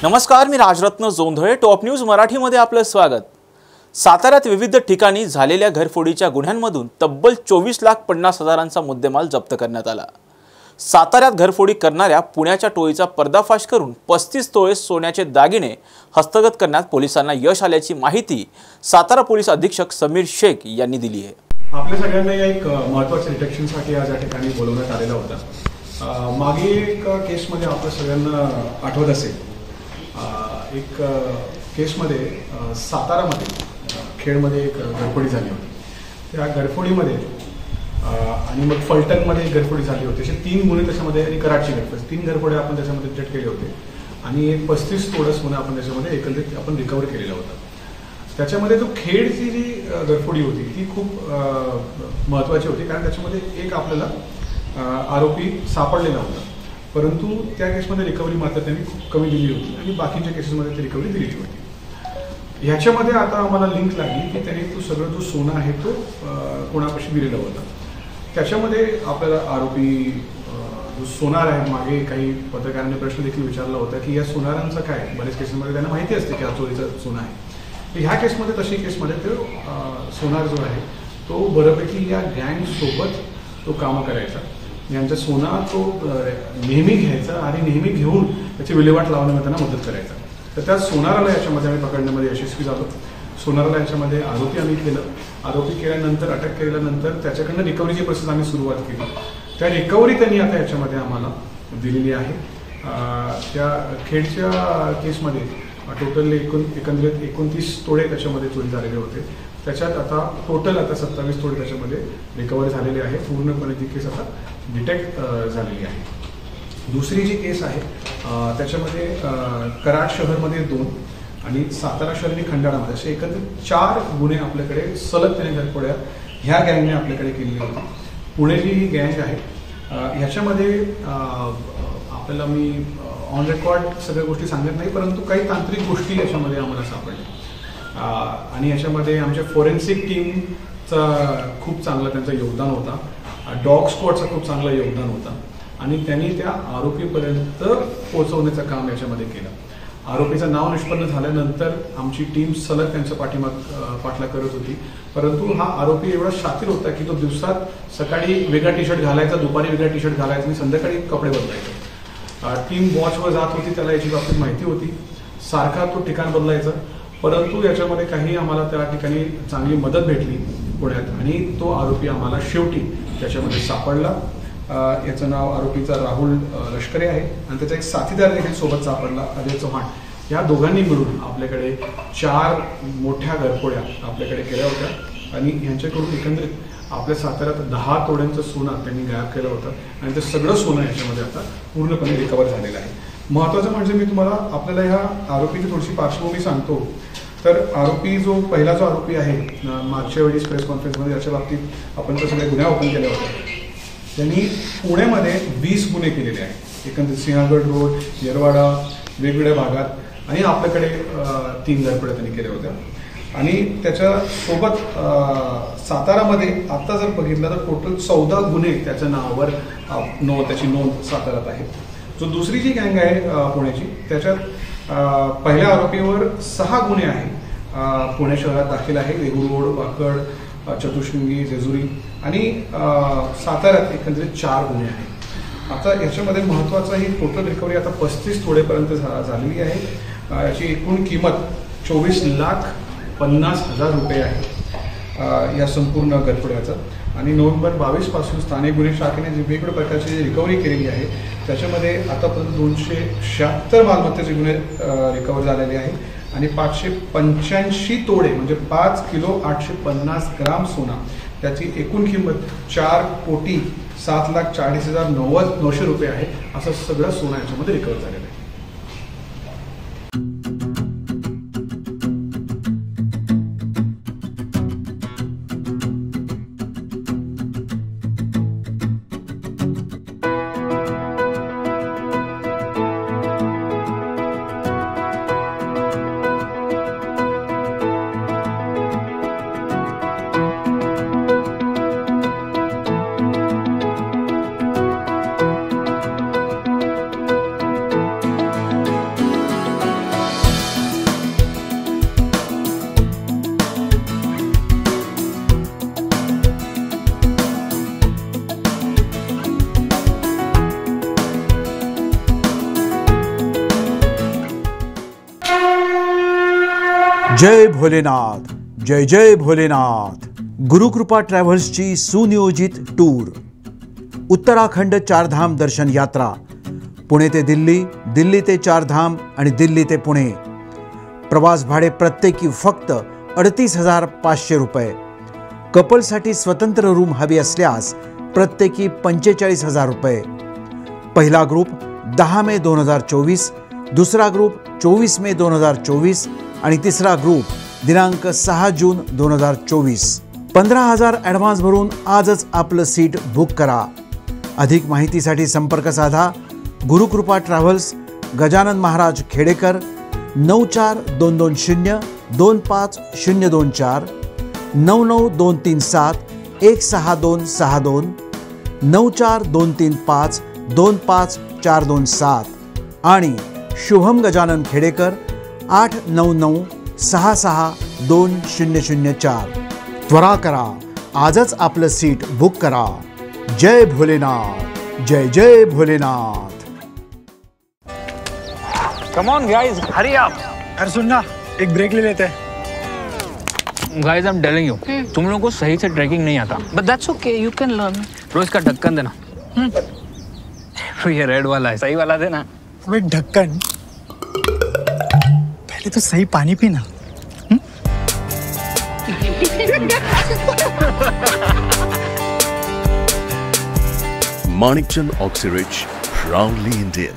नमस्कार, मी Rajratna Jondhale. Top news मराठीमध्ये आपलं स्वागत. साताऱ्यात विविध ठिकाणी झालेल्या घरफोडीच्या गुन्ह्यांमधून तब्बल 24,50,000चा मुद्देमाल जप्त करण्यात आला. साताऱ्यात घरफोडी करणाऱ्या पुण्याच्या टोळीचा पर्दाफाश करून 35 तोळे सोन्याचे दागिने हस्तगत करण्यात पोलिसांना यश आल्याची माहिती सातारा पोलीस अधीक्षक समीर शेख यांनी दिली आहे. आपल्या सगळ्यांना एक महत्त्वाच्या डिटेक्शनसाठी आज या ठिकाणी बोलवण्यात आलेला होता. मागे एक केसमध्ये आपल्या सगळ्यांना आठवत असेल, एक केसमध्ये सातारामध्ये खेडमध्ये एक घरफोडी झाली होती. त्या घरफोडीमध्ये आणि मग फलटणमध्ये एक घरफोडी झाली होती. असे 3 गुन्हे त्याच्यामध्ये आणि कराडची घरफोडी, 3 घरफोड्या आपण त्याच्यामध्ये डिटेक्ट केले होते आणि एक 35 तोळा सोनं आपण त्याच्यामध्ये एकत्रित आपण रिकव्हर केलेला होता. त्याच्यामध्ये जो खेडची जी घरफोडी होती ती खूप महत्त्वाची होती, कारण त्याच्यामध्ये एक आपल्याला आरोपी सापडलेला होता, परंतु त्या केसमध्ये रिकव्हरी मात्र त्यांनी खूप कमी दिली होती आणि बाकीच्या केसेसमध्ये ती रिकव्हरी दिलेली होती. ह्याच्यामध्ये आता आम्हाला लिंक लागली की त्यांनी तो सगळं जो सोनं आहे तो कोणापाशी दिलेला होता. त्याच्यामध्ये आपल्याला आरोपी जो सोनार आहे, मागे काही पत्रकारांनी प्रश्न देखील विचारला होता की या सोनारांचं काय, बऱ्याच केसेसमध्ये त्यांना माहिती असते की हा चोरीचं सोनं आहे. ह्या केसमध्ये तशी केसमध्ये तो सोनार जो आहे तो बऱ्यापैकी या गँगसोबत तो कामं करायचा. यांचा सोना तो नेहमी घ्यायचा आणि नेहमी घेऊन त्याची विल्हेवाट लावण्यामध्ये त्यांना मदत करायचा. तर त्या सोनाराला याच्यामध्ये आम्ही पकडण्यामध्ये यशस्वी झालो. सोनाराला याच्यामध्ये आरोपी आम्ही केलं. आरोपी केल्यानंतर, अटक केल्यानंतर त्याच्याकडनं रिकव्हरीची प्रोसेस आम्ही सुरुवात केली. त्या रिकव्हरी त्यांनी आता याच्यामध्ये आम्हाला दिलेली आहे. त्या खेडच्या केसमध्ये टोटल एकंदरीत 29 तोळे त्याच्यामध्ये चोरी झालेले होते. त्याच्यात आता टोटल 27 तोळे त्याच्यामध्ये रिकव्हर झालेले आहे. पूर्णपणे ती केस आता डिटेक्ट झालेली आहे. दुसरी जी केस आहे त्याच्यामध्ये कराड शहरमध्ये 2 आणि सातारा शहर आणि खंडाळामध्ये असे एकंदरीत 4 गुन्हे आपल्याकडे सलग त्याने घरफोड्या ह्या गँगने आपल्याकडे केलेली होती. पुणेची ही गँग आहे. ह्याच्यामध्ये आपल्याला मी ऑन रेकॉर्ड सगळ्या गोष्टी सांगत नाही, परंतु काही तांत्रिक गोष्टी याच्यामध्ये आम्हाला सापडल्या आणि याच्यामध्ये आमच्या फोरेन्सिक टीमचा खूप चांगला त्यांचं योगदान होता. डॉग स्क्वॉडचं खूप चांगलं योगदान होतं आणि त्यांनी त्या आरोपीपर्यंत पोहोचवण्याचं काम याच्यामध्ये केलं. आरोपीचं नाव निष्पन्न झाल्यानंतर आमची टीम सलग त्यांच्या पाठलाग करत होती, परंतु हा आरोपी एवढा शातीर होता की तो दिवसात सकाळी वेगळा टी शर्ट घालायचा, दुपारी वेगळा टी शर्ट घालायचा आणि संध्याकाळी कपडे बदलायचे. टीम वॉचवर जात होती, त्याला याची बाबतीत माहिती होती. सारखा तो ठिकाण बदलायचा, परंतु याच्यामध्ये काही आम्हाला त्या ठिकाणी चांगली मदत भेटली पुण्यात आणि तो आरोपी आम्हाला शेवटी त्याच्यामध्ये सापडला. याचं नाव आरोपीचा राहुल लष्करे आहे आणि त्याचा एक साथीदार देखील सोबत सापडला, अजय चव्हाण. या दोघांनी मिळून आपल्याकडे 4 मोठ्या घरफोड्या आपल्याकडे केल्या होत्या आणि यांच्याकडून एकंदरीत आपल्या साताऱ्यात 10 तोड्यांचं सोनं त्यांनी गायब केलं होतं आणि ते सगळं सोनं याच्यामध्ये आता पूर्णपणे रिकव्हर झालेलं आहे. महत्त्वाचं म्हणजे मी तुम्हाला आपल्याला ह्या आरोपीची थोडीशी पार्श्वभूमी सांगतो. तर आरोपी जो पहिला जो आरोपी आहे, मागच्या वेळेस प्रेस कॉन्फरन्समध्ये याच्या बाबतीत आपण तर सगळे गुन्हे ओपन केले होते. त्यांनी पुण्यामध्ये 20 गुन्हे केलेले आहेत. एकंदरीत सिंहगड रोड, येरवाडा, वेगवेगळ्या भागात आणि आपल्याकडे 3 घरफोड्या त्यांनी केल्या होत्या. आणि त्याच्यासोबत सातारामध्ये आता जर बघितलं तर टोटल 14 गुन्हे त्याच्या नावावर त्याची नोंद साताऱ्यात आहे. जो दुसरी जी गँग आहे पुण्याची, त्याच्यात पहिल्या आरोपीवर 6 गुन्हे आहे पुणे शहरात दाखल आहे. वेगूर रोड, वाकड, चतुशृंगी, जेजुरी आणि साताऱ्यात एकंदरीत 4 गुन्हे आहेत. आता याच्यामध्ये महत्त्वाचं ही टोटल रिकव्हरी आता 35 तोळेपर्यंत झालेली आहे. याची एकूण किंमत 24,50,000 रुपये आहे या संपूर्ण घरफोड्याचं. आणि नोव्हेंबर 22 पासून स्थानिक गुन्हे शाखेने जी वेगवेगळ्या प्रकारची रिकव्हरी केलेली आहे त्याच्यामध्ये आतापर्यंत 276 मालमत्तेचे गुन्हे रिकव्हर झालेले आहेत आणि 585 तोडे म्हणजे 5 किलो 850 ग्राम सोना, त्याची एकूण किंमत 4,07,40,900 रुपये आहे. असं सगळं सोनं याच्यामध्ये रिकव्हर झालेलं आहे. जय भोलेनाथ, जय जय भोलेनाथ. गुरुकृपा ट्रॅव्हल्सची सुनियोजित टूर. उत्तराखंड चारधाम दर्शन यात्रा. पुणे ते दिल्ली, दिल्ली ते चारधाम आणि दिल्ली ते पुणे. प्रवास भाडे प्रत्येकी फक्त 38,500 रुपये. कपलसाठी स्वतंत्र रूम हवी असल्यास प्रत्येकी 45,000 रुपये. पहिला ग्रुप 10 मे 2024, दुसरा ग्रुप 24 मे 2024 आणि तिसरा ग्रुप दिनांक 6 जून 2024. 15,000 ॲडव्हान्स भरून आजच आपलं सीट बुक करा. अधिक माहितीसाठी संपर्क साधा. गुरुकृपा ट्रॅव्हल्स, गजानन महाराज खेडेकर, 94-220-25024, 99-237-16262, 94-235-25427 आणि शुभम गजानन खेडेकर 899-66-2004. त्वरा करा, आजच आपलं सीट बुक करा. जय भोलेनाथ, जय जय Bholenath. Come on guys, hurry up. अरे सुन ना, एक ब्रेक ले लेते हैं. Guys, I'm telling you, तुम लोगों को सही से ट्रैकिंग नहीं आता. But that's okay, you can learn. रोज का ढक्कन देना. ये रेड वाला है, सही वाला देना. अबे ढक्कन, पहले तो सही पानी पीना. Manikchand Oxyrich, proudly Indian.